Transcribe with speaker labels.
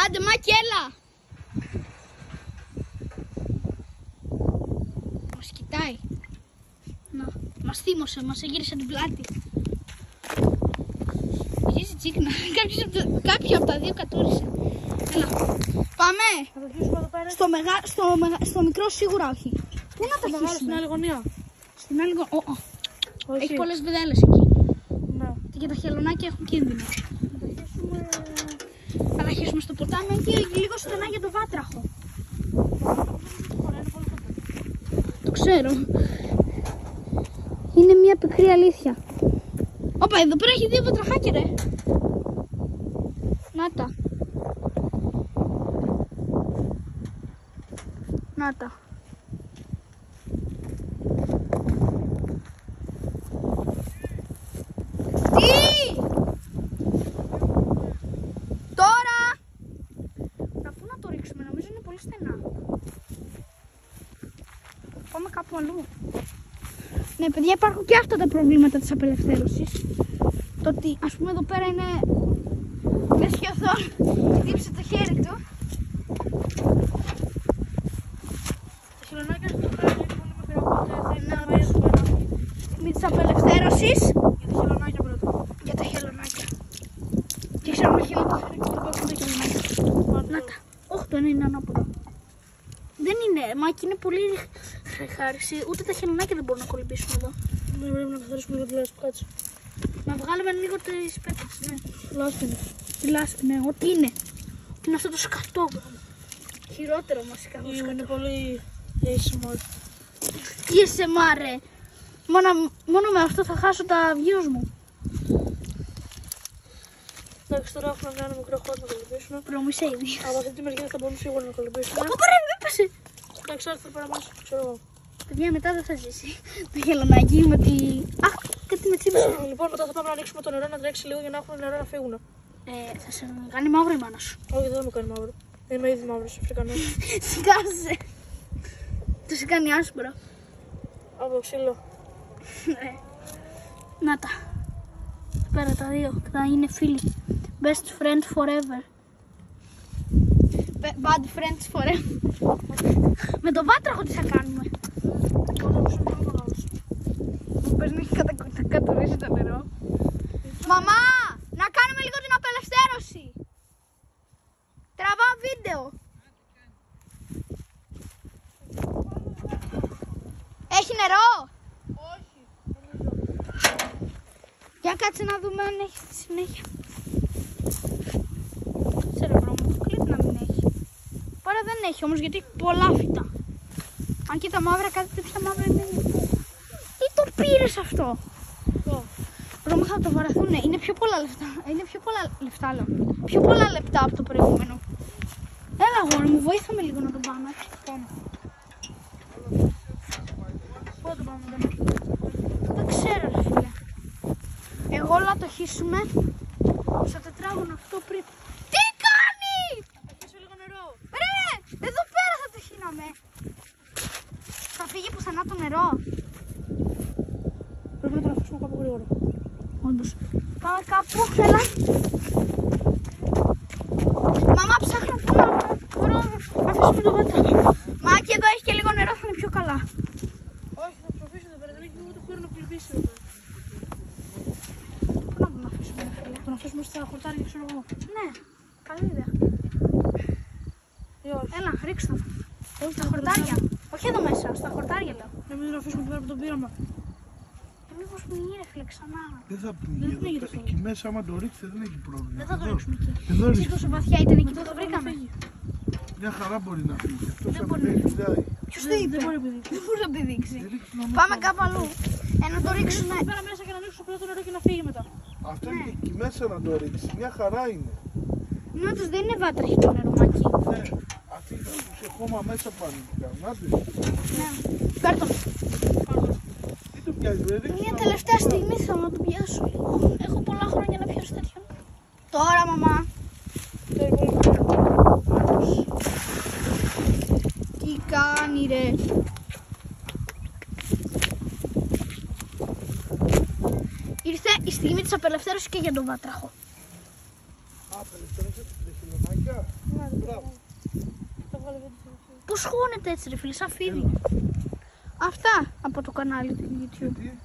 Speaker 1: Άντε Μάκη, έλα. Μας κοιτάει. Να, μας θύμωσε, μας εγύρισε την πλάτη. Γύρισε τσίκνα. Κάποιο από τα δύο κατούρισε. Έλα. Πάμε. Στο μικρό σίγουρα όχι. Πού να τα χύσουμε?
Speaker 2: Στην άλλη γωνία.
Speaker 1: Στην άλλη γωνία. Έχει πολλές βιδέλες εκεί.
Speaker 2: Ναι.
Speaker 1: Και τα χελωνάκια έχουν κίνδυνο. Θα τα χύσουμε στο ποτάμι εκεί λίγο στενά για το βάτραχο. Το ξέρω. Είναι μια πικρή αλήθεια. Όπα, εδώ πέρα έχει δύο βατραχάκια, ρε. Να τα. Να τα. Τι! Τώρα! Πού να το ρίξουμε, νομίζω είναι πολύ στενά. Πάμε κάπου αλλού. Ναι, παιδιά, υπάρχουν και αυτά τα προβλήματα της απελευθέρωσης. Το ότι, ας πούμε, εδώ πέρα είναι σχεδόν δίψε το χέρι του.
Speaker 2: Τα χελωνάκια στο πέρα είναι πολύ μικρό, οπότε θα είναι έσχονα.
Speaker 1: Στιγμή της απελευθέρωσης.
Speaker 2: Για τα χελωνάκια πρώτα.
Speaker 1: Για τα χελωνάκια. Και ξέρω να χείλω το χελωνάκια. Να τα. Όχι, το είναι ανάποδο. Δεν είναι, Μάκη, είναι πολύ χάριση. Ούτε τα χελωνάκια δεν μπορούν να κολυμπήσουν εδώ.
Speaker 2: Δεν πρέπει να καθαρίσουμε λίγο τη λάσπη, κάτσε.
Speaker 1: Να βγάλουμε λίγο τις πέτρες, ναι.
Speaker 2: Λάσπη.
Speaker 1: Τη λάσπη, ναι, ό,τι είναι. Τι είναι αυτό το σκατό. Χειρότερο βασικά.
Speaker 2: Είναι πολύ ASMR.
Speaker 1: Τι ASMR, ρε. Μόνο με αυτό θα χάσω τα views μου.
Speaker 2: Εντάξει, τώρα έχουμε ένα μικρό χώρο να κολυμπήσουμε.
Speaker 1: Προμήσε ήδη.
Speaker 2: Από αυτή τη μεριά θα μπορούμε σίγουρα να κολυμπήσουμε.
Speaker 1: Ωπα ρε, έπεσε.
Speaker 2: Εντάξει, άρθρο πέρα μας, ξέρω εγώ.
Speaker 1: Παιδιά, μετά δεν θα ζήσει. Το χελωνάκι με τη... Αχ, κάτι με τσίπησε.
Speaker 2: Λοιπόν, μετά θα πάμε να ανοίξουμε το νερό να τρέξει λίγο για να έχουμε νερό να φύγουν.
Speaker 1: Θα σε κάνει μαύρο η μάνα σου.
Speaker 2: Όχι, δεν θα μου κάνει μαύρο. Είμαι ήδη μαύρος, Αφρικανός.
Speaker 1: Σκάσε. Το σε κάνει άσπρο.
Speaker 2: Από ξύλο.
Speaker 1: Να τα. Πέρα τα δύο. Θα είναι φίλοι. Best friend forever. Bad friends forever. Με το βάτραχο τι θα κάνουμε? Πες να έχει κατουρίσει το νερό. Μαμά! Να κάνουμε λίγο την απελευθέρωση. Τραβάω βίντεο. Έχει νερό?
Speaker 2: Όχι.
Speaker 1: Για κάτσε να δούμε αν έχει στη συνέχεια. Ξέρω βρω μου, το κλείνει να μην έχει. Τώρα δεν έχει όμως γιατί έχει πολλά φυτά. Αν και τα μαύρα, κάτι τέτοια μαύρα είναι. Τι το πήρες αυτό? Ρώμα θα το βαραθούν, είναι πιο πολλά λεφτά. Είναι πιο πολλά λεφτά, λέω. Πιο πολλά λεπτά από το προηγούμενο. Έλα αγόρι μου, βοήθα με λίγο να το πάμε.
Speaker 2: Πάμε. Πού το πάμε,
Speaker 1: Δεν ξέρω ρε φίλε. Εγώ όλα το χύσουμε στο τετράγωνο αυτό πριν. Τι κάνει!
Speaker 2: Θα χύσω λίγο νερό.
Speaker 1: Ρε! Εδώ πέρα θα το χύναμε. Θα φύγει πουθενά το νερό.
Speaker 2: Πρέπει να το αφήσουμε κάπου γρήγορα.
Speaker 1: Όντως. Πάμε κάπου, έλα. Μαμά, ψάχνω πού να βρω. Αφήσουμε το βάτρο. Μάκη, εδώ έχει και λίγο νερό, θα είναι πιο καλά.
Speaker 2: Όχι, θα το αφήσω εδώ πέρα, δεν έχει ούτε χώρο να κολυμπήσει εδώ πέρα.
Speaker 1: Πού να τον αφήσουμε, φίλε?
Speaker 2: Τον αφήσουμε στα χορτάρια, ξέρω εγώ.
Speaker 1: Ναι, καλή ιδέα.
Speaker 2: Όχι.
Speaker 1: Έλα, ρίξτε το. Στα χορτάρια. Όχι εδώ μέσα, στα χορτάρια λέω.
Speaker 2: Νομίζω να αφήσουμε την πέρα που τον πήραμε.
Speaker 1: Μήπως πνιγεί ρε φίλε ξανά.
Speaker 3: Δεν θα
Speaker 2: Δεν
Speaker 3: πνίγει
Speaker 2: πνίγει
Speaker 3: εδώ.
Speaker 2: το φύλλο.
Speaker 3: Εκεί μέσα άμα το ρίξετε δεν έχει πρόβλημα.
Speaker 1: Δεν θα το
Speaker 3: Εδώ.
Speaker 1: ρίξουμε εκεί.
Speaker 3: Εδώ
Speaker 1: Εσείς
Speaker 3: ρίξτε.
Speaker 1: τόσο βαθιά ήταν εκεί που το βρήκαμε.
Speaker 3: Μια χαρά μπορεί να φύγει. Αυτός
Speaker 1: Δεν
Speaker 3: θα
Speaker 1: μπορεί
Speaker 3: μην
Speaker 1: να
Speaker 3: πηδάει.
Speaker 1: Ποιος το είπε?
Speaker 2: Δεν μπορεί να πηδήξει.
Speaker 1: Δεν μπορεί να πηδήξει.
Speaker 3: Ρίξτε να
Speaker 1: Πάμε κάπου αλλού. Να το ρίξουμε.
Speaker 2: Πέρα μέσα και να ανοίξουμε πρώτα το νερό και να φύγει μετά.
Speaker 3: Αυτό είναι και εκεί μέσα να το ρίξει. Μια χαρά είναι.
Speaker 1: Ναι, όντως δεν είναι βάτραχη το νερομάκι.
Speaker 3: Ναι. Αυτοί θα τους ακόμα μέσα πάνε. Κάνατε.
Speaker 1: Ναι. Φέρ' το.
Speaker 3: Τι το πιάζει, δεν ρίξει.
Speaker 1: Μια τελευταία στιγμή θέλω να το πιάσω λίγο. Έχω πολλά χρόνια να πιάσω τέτοιον. Τώρα, μαμά. Τι κάνει ρε? Ήρθε η στιγμή της απελευθέρωσης και για τον βάτραχο.
Speaker 3: Απελευθέρωσε. Τα χελωνάκια.
Speaker 2: Να, δεν
Speaker 3: Μπράβο.
Speaker 2: θα βγάλω βίντεο στο YouTube.
Speaker 1: Πώς χώνεται έτσι ρε φίλε, σαν φίδι. Αυτά από το κανάλι του YouTube.
Speaker 3: Γιατί?